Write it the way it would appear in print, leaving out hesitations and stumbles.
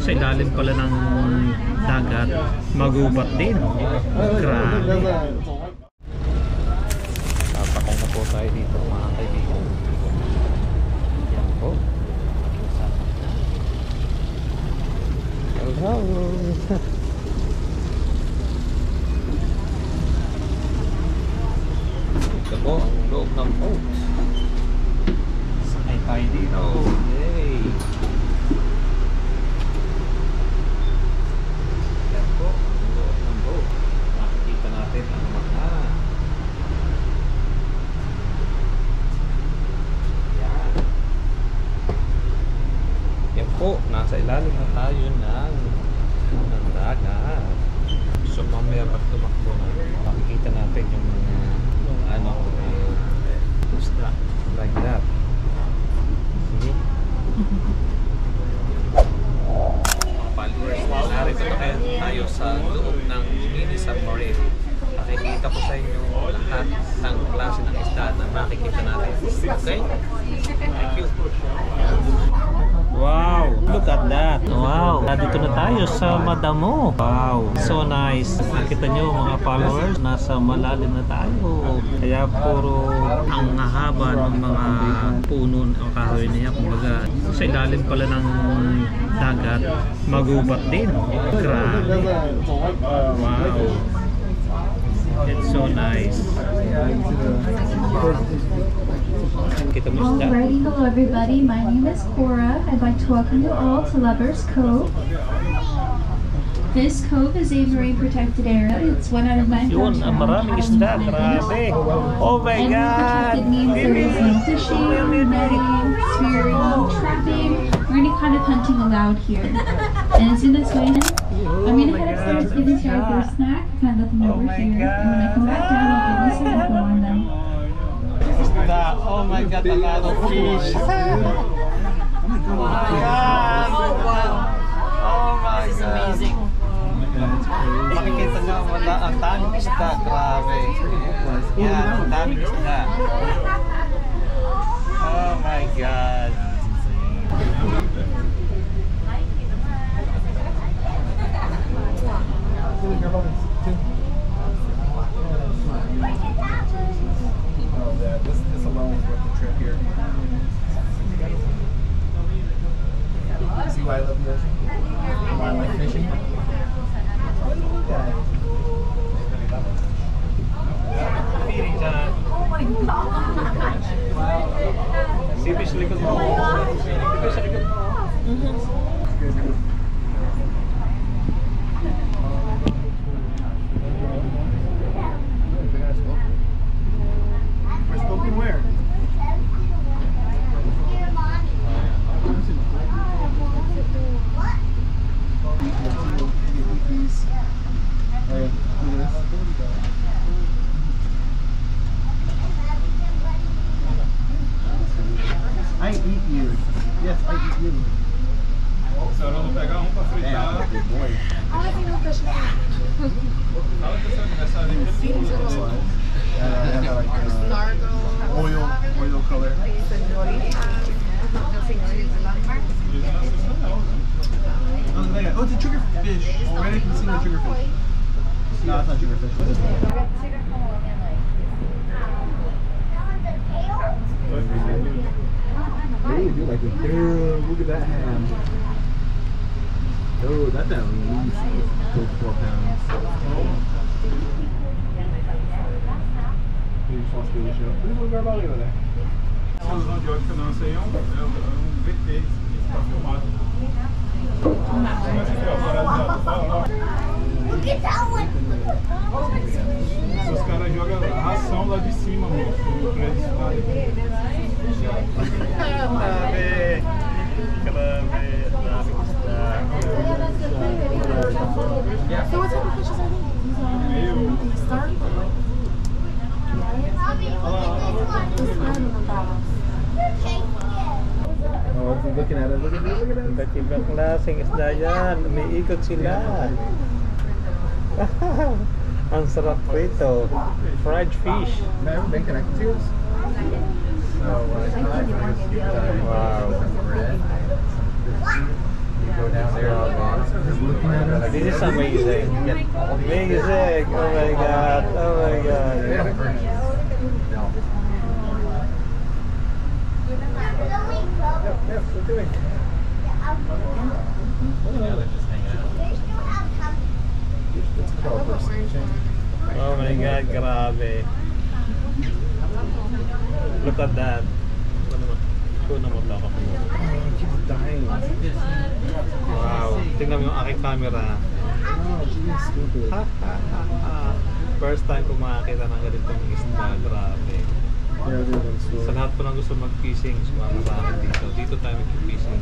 Sa ilalim pala ng dagat, magubat din. Grabe. Papakay na po tayo dito mga kaibigan. Yan po. Hello. Ito po ang loob ng boat. Sakay tayo dito. Yay! Yan po ang loob ng boat. Makikita natin ang mga yan. Yan po, nasa ilalim na tayo ng dagat. So mamaya pag tumakbo na, makikita natin yung isda like that. See? Mga followers, narito tayo sa loob ng mini submarine. Pakikita ko sa inyo lahat ng klase ng isda na makikita natin. Okay? Thank you. Wow! Look at that! Wow! Dito na tayo sa Madamo. Wow! So nice! Nakita nyo mga followers, nasa malalim na tayo. Kaya puro ang hahaba ng mga puno o kahoy niya. Kumbaga, sa ilalim pala ng dagat, magubat din. Grabe! Wow! It's so nice. Alrighty, hello everybody. My name is Cora. I'd like to welcome you all to Lovers Cove. This cove is a marine protected area. It's 1 out of 9 Yun, maraming isda. Grabe. Oh my God. Protected means there is no fishing, netting, spearing, trapping, or any kind of hunting allowed here. And as soon as we I'm gonna head upstairs, give these guys their snack, kind of let them over here. And when I come back down, I'll give you some info on them. Oh my God, a lot of fish. Oh my God. Oh wow. Oh my God. Amazing. Makikita nyo, wala ang daming isda. Grabe. Yan, ang daming isda. Oh my God. This alone is worth the trip here. See why I love the ocean? Why I like fishing? Feeding time. Oh my God! See fish likod mo. Fish sa likod mo. We're smoking where? I eat you. Yes, I eat you. Só vamos pegar pra fritar. Damn, good boy. Ah, tem um peixe lá. Fala que seu aniversário é Oil color. Oh, it's a triggerfish. Already can see the triggerfish. No, it's not triggerfish. Dude, like a girl. Look at that ham. Oh, that down at least 4 pounds. He just wants to do the show. There's a little girl over there. A ilusão de ótica nossa aí é um VT que está filmado. Mas aqui, ó, paralisado. Look at that one. Os caras jogam ração lá de cima, moço. No prédio So what type of fishes are these? Star? Oh, he's looking at it. Look at it. Look at it. Iba't ibang klaseng isda yan. Umiikot sila. Ang sarap rito. Fried fish. Never been connected to yours? So, Wow. bread. You go down there. This is amazing. Amazing. Oh my god. Oh my god. Oh my god, grabe. Look at that. Show naman ako. Wow. Tingnan mo yung aking camera. First time ko makakita ng ganitong isda. Grabe. Sa lahat po lang gusto mag-fishing, sumama sa akin dito. Dito tayo mag-fishing.